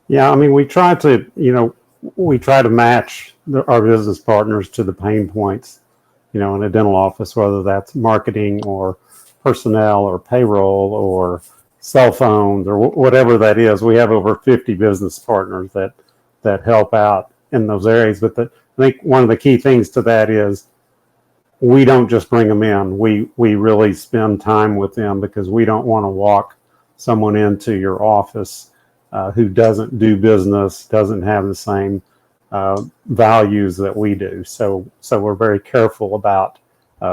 Yeah, I mean, we try to match our business partners to the pain points, in a dental office, whether that's marketing or personnel or payroll or cell phones or whatever that is. We have over 50 business partners that help out in those areas. But I think one of the key things to that is we don't just bring them in. We really spend time with them because we don't want to walk someone into your office who doesn't do business, doesn't have the same values that we do. So we're very careful about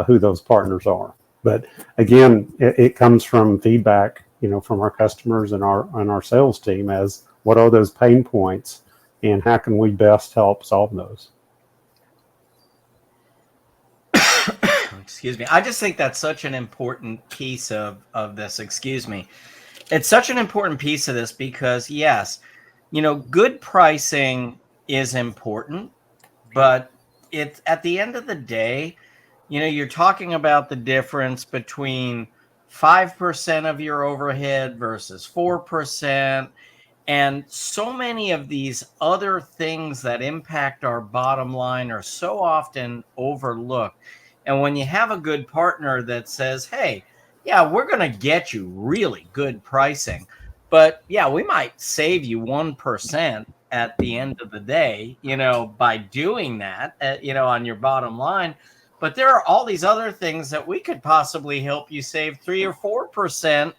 who those partners are. But again, it comes from feedback, from our customers and our sales team as what are those pain points and how can we best help solve those. Excuse me. I just think that's such an important piece of this. Excuse me. It's such an important piece of this because, yes, good pricing is important, but it's at the end of the day, you're talking about the difference between 5% of your overhead versus 4%. And so many of these other things that impact our bottom line are so often overlooked. And when you have a good partner that says, hey, yeah, we're going to get you really good pricing, but yeah, we might save you 1% at the end of the day, by doing that, on your bottom line. But there are all these other things that we could possibly help you save 3 or 4%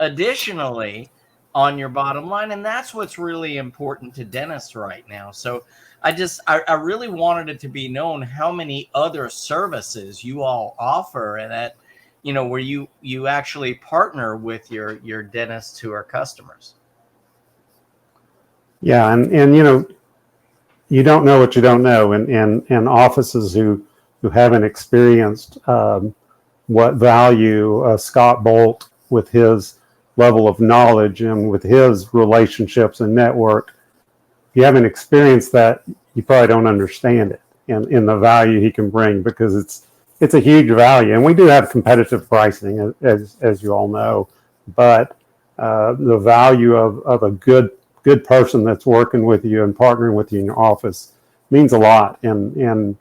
additionally on your bottom line. And that's what's really important to dentists right now. So I really wanted it to be known how many other services you all offer and that, where you actually partner with your dentists who are customers. Yeah, and you don't know what you don't know, and offices who haven't experienced what value Scott Boldt, with his level of knowledge and with his relationships and network, if you haven't experienced that, you probably don't understand it and the value he can bring, because it's a huge value. And we do have competitive pricing, as you all know, but the value of a good person that's working with you and partnering with you in your office means a lot. And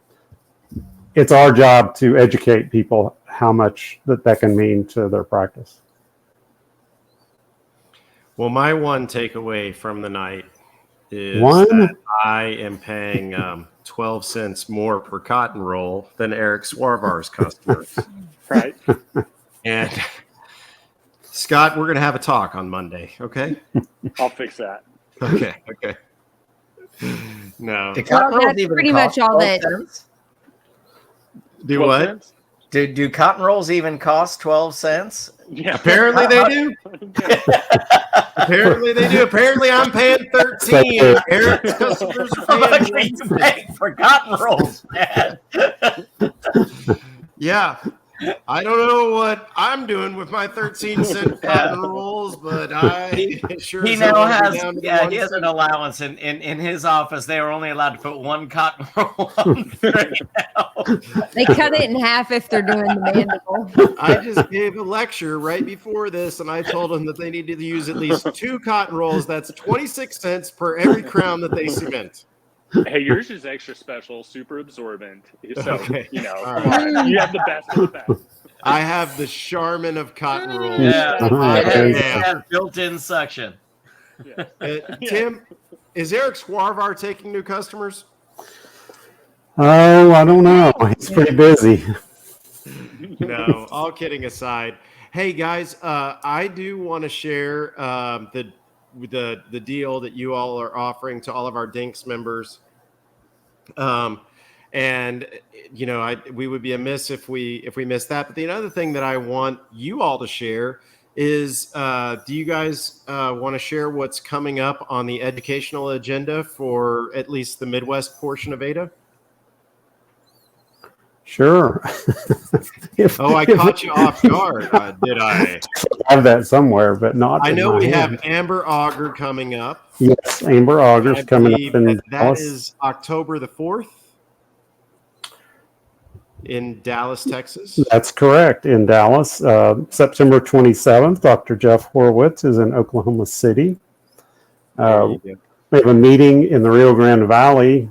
it's our job to educate people how much that can mean to their practice. Well, my one takeaway from the night is that I am paying 12 cents more per cotton roll than Eric Swarvar's customers. Right. And Scott, we're going to have a talk on Monday, okay? I'll fix that. Okay. No. Well, that's pretty much all that. Do what? Do cotton rolls even cost 12 cents? Yeah. Apparently they do. Apparently they do. Apparently I'm paying 13. Eric's customers How are much are you paying for cotton rolls, man? Yeah. I don't know what I'm doing with my 13-cent cotton rolls, but I sure He as hell now wanna be has down to he has an allowance in his office. They were only allowed to put one cotton roll on right now. They cut it in half if they're doing the mandible. I just gave a lecture right before this, and I told them that they needed to use at least 2 cotton rolls. That's 26 cents per every crown that they cement. Hey, yours is extra special, super absorbent. So, Okay. All right. right. You have the best of the best. I have the Charmin of cotton rolls. Yeah, it Yeah. has built-in suction. Yeah. Tim, is Eric Swarvar taking new customers? Oh, I don't know. He's pretty busy. No, all kidding aside. Hey guys, I do want to share the deal that you all are offering to all of our Dinks members. And we would be amiss if we missed that. But the other thing that I want you all to share is, do you guys want to share what's coming up on the educational agenda for at least the Midwest portion of AIDA? Sure. I caught you off guard. Did I? Have that somewhere, but not. I know we hand. have Amber Auger coming up. Yes, Amber Auger's coming up in that Dallas. is October the 4th in Dallas, Texas. That's correct, in Dallas. September 27th, Dr. Jeff Horowitz is in Oklahoma City. We have a meeting in the Rio Grande Valley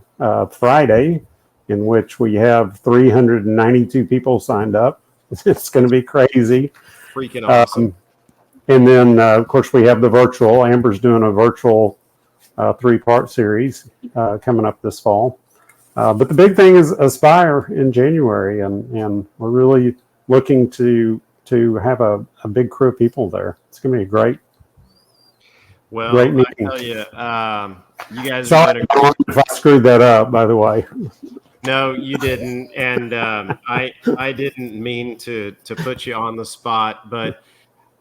Friday, in which we have 392 people signed up. It's going to be crazy. Freaking awesome. And then, of course, we have the virtual. Amber's doing a virtual 3-part series coming up this fall. But the big thing is Aspire in January, and we're really looking to have a big crew of people there. It's going to be a great meeting. I tell you, you guys Sorry if I screwed that up, by the way. No, you didn't, and I didn't mean to put you on the spot, but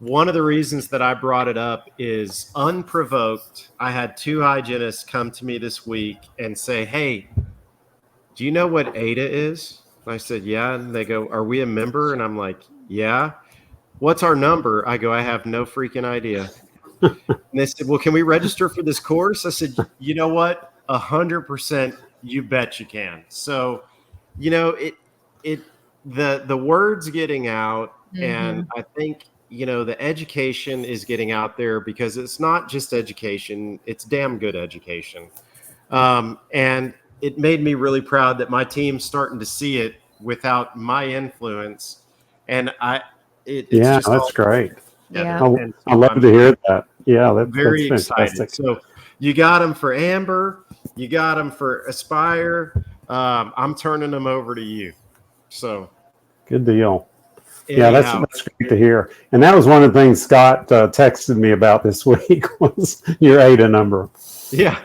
one of the reasons that I brought it up is unprovoked. I had 2 hygienists come to me this week and say, "Hey, do you know what AIDA is?" And I said, "Yeah," and they go, "Are we a member?" And I'm like, "Yeah." "What's our number?" I go, "I have no freaking idea." And they said, "Well, can we register for this course?" I said, "You know what? 100%. You bet you can." So, the word's getting out, and I think, the education is getting out there, because it's not just education, it's damn good education. And it made me really proud that my team's starting to see it without my influence. And it's just that's great. Yeah. I love to hear that. Yeah, that's very that's excited. fantastic. So you got them for Amber, you got them for Aspire. I'm turning them over to you. So good deal. Anyhow. Yeah, that's great to hear. And that was one of the things Scott texted me about this week was your AIDA number. Yeah.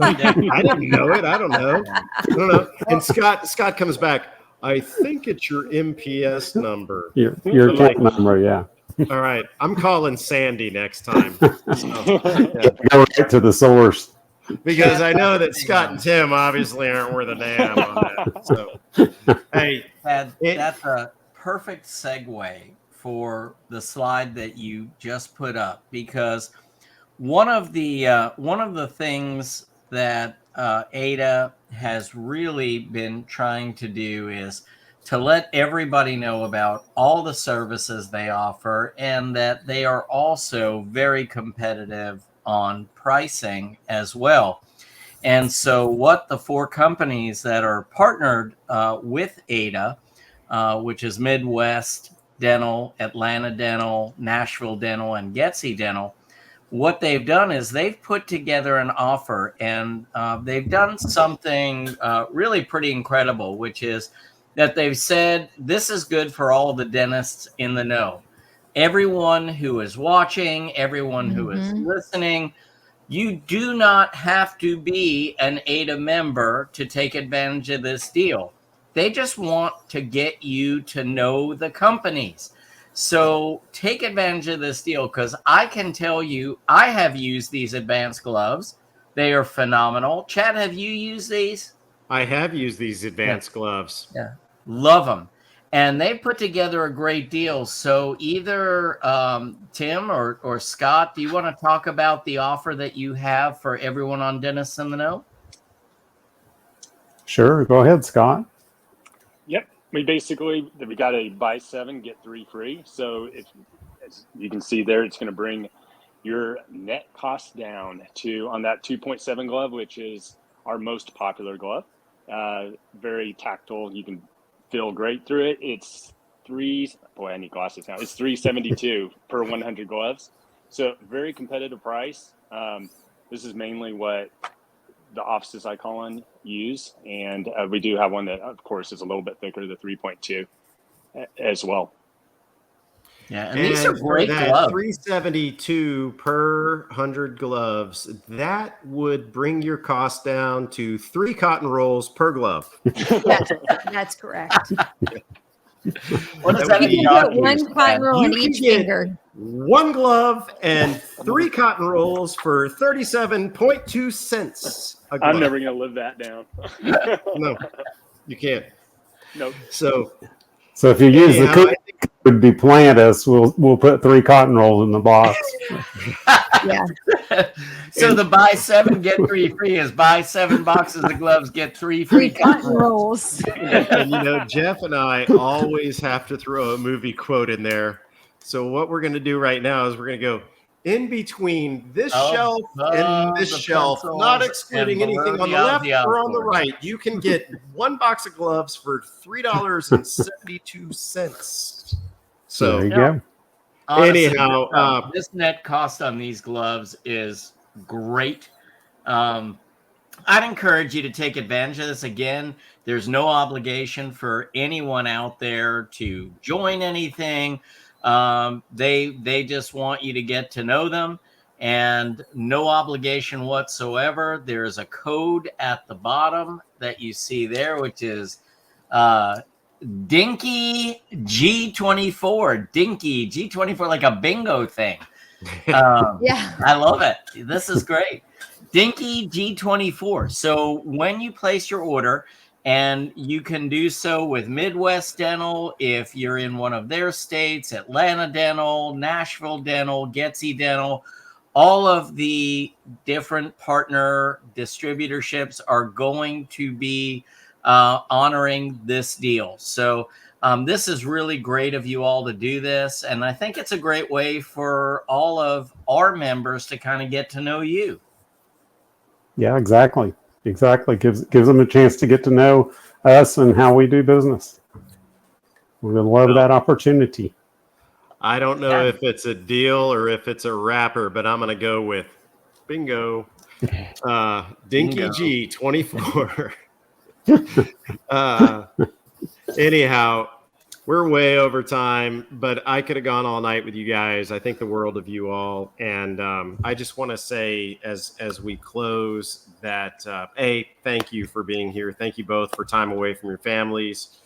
I didn't know it. I don't know. And Scott comes back. I think it's your MPS number. Your Like- account number, yeah. All right. I'm calling Sandy next time. Go right to the source. Because I know that Scott and Tim obviously aren't worth a damn on that. So, hey, That's a perfect segue for the slide that you just put up, because one of the things that AIDA has really been trying to do is to let everybody know about all the services they offer, and that they are also very competitive on pricing as well. And so what the four companies that are partnered with AIDA, which is Midwest Dental, Atlanta Dental, Nashville Dental, and Getsy Dental, what they've done is they've put together an offer, and they've done something really pretty incredible, which is that they've said this is good for all the dentists in the know. Everyone who is watching, everyone who is listening, you do not have to be an AIDA member to take advantage of this deal. They just want to get you to know the companies. So take advantage of this deal, because I can tell you, I have used these advanced gloves. They are phenomenal. Chad, have you used these? I have used these advanced gloves. Yeah. Love them. And they put together a great deal. So either Tim or Scott, do you want to talk about the offer that you have for everyone on Dentists in the Know? Sure. Go ahead, Scott. Yep. We got a buy 7, get 3 free. So if, as you can see there, it's going to bring your net cost down to, on that 2.7 glove, which is our most popular glove. Very tactile. You can feel great through it. It's I need glasses now. It's $372 per 100 gloves. So very competitive price. This is mainly what the offices I call on use. And we do have one that, of course, is a little bit thicker, the 3.2 as well. Yeah, and these are great gloves. $372 per 100 gloves. That would bring your cost down to 3 cotton rolls per glove. That's correct. What does You that can mean? put one cotton roll You in can each get finger. 1 glove and 3 cotton rolls for 37.2 cents a glove. I'm never going to live that down. No, you can't. Nope. So if you use the anyhow, code would be plant us, we'll put 3 cotton rolls in the box. Yeah. So the buy 7, get 3 free is buy 7 boxes of gloves, get 3 free 3 cotton rolls. And you know, Jeff and I always have to throw a movie quote in there. So what we're going to do right now is we're going to go in between this shelf and this shelf, not excluding anything on the left or on the right. You can get 1 box of gloves for $3.72. So There you go. Honestly, anyhow, this net cost on these gloves is great. I'd encourage you to take advantage of this. Again, there's no obligation for anyone out there to join anything. They just want you to get to know them, and no obligation whatsoever. There's a code at the bottom that you see there, which is Dinky G24. Dinky G24, like a bingo thing. Yeah. I love it. This is great. Dinky G24. So when you place your order, and you can do so with Midwest Dental if you're in one of their states, Atlanta Dental, Nashville Dental, Getsy Dental, all of the different partner distributorships are going to be honoring this deal. So this is really great of you all to do this. And I think it's a great way for all of our members to kind of get to know you. Yeah, exactly. Gives them a chance to get to know us and how we do business. We would love that opportunity. I don't know if it's a deal or if it's a wrapper, but I'm going to go with bingo. Dinky G24. Anyhow, we're way over time, but I could have gone all night with you guys. I think the world of you all. And I just want to say as we close that, thank you for being here. Thank you both for time away from your families.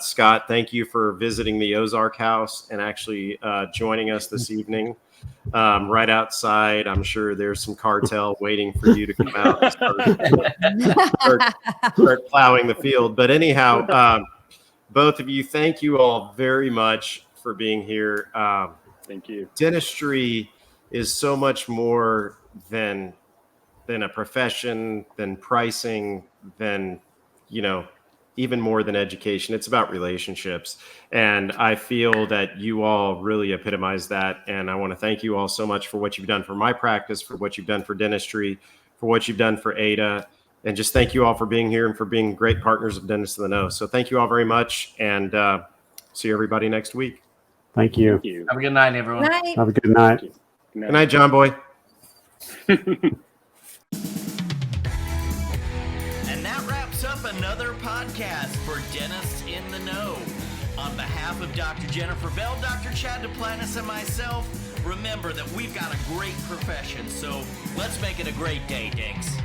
Scott, thank you for visiting the Ozark House and actually joining us this evening. Right outside, I'm sure there's some cartel waiting for you to come out and start plowing the field. But anyhow, both of you, thank you all very much for being here. Thank you. Dentistry is so much more than a profession, than pricing, than, even more than education. It's about relationships. And I feel that you all really epitomize that. And I want to thank you all so much for what you've done for my practice, for what you've done for dentistry, for what you've done for AIDA. And just thank you all for being here and for being great partners of Dentists in the Know. So thank you all very much. And see everybody next week. Thank you. Thank you. Have a good night, everyone. Night. Have a good night. Good Good night, John Boy. And that wraps up another podcast for Dentists in the Know. On behalf of Dr. Jennifer Bell, Dr. Chad Duplantis, and myself, remember that we've got a great profession, so let's make it a great day, Dinks.